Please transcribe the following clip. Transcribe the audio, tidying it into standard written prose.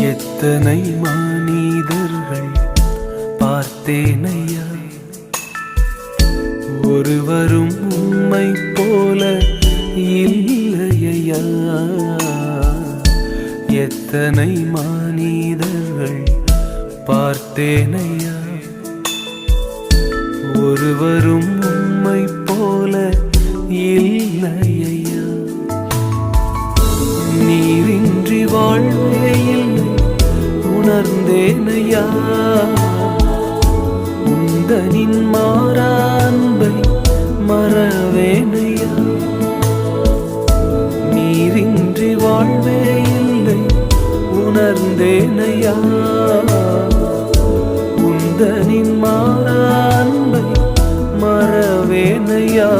எத்தனை மனிதர்கள் பார்த்தேனையா, ஒருவரும் உம்மை போல இல்லையா. எத்தனை மனிதர்கள் பார்த்தேனையா, ஒருவரும் உம்மை போல இல்லையா. நீரின்றி வாழ்வே இல்லை உணர்ந்தேனையா, உந்தனின் மாறா அன்பை மறவேனையா. நீரின்றி வாழ்வே இல்லை உணர்ந்தேனையா, உந்தனின் மாறா அன்பை மறவேனையா.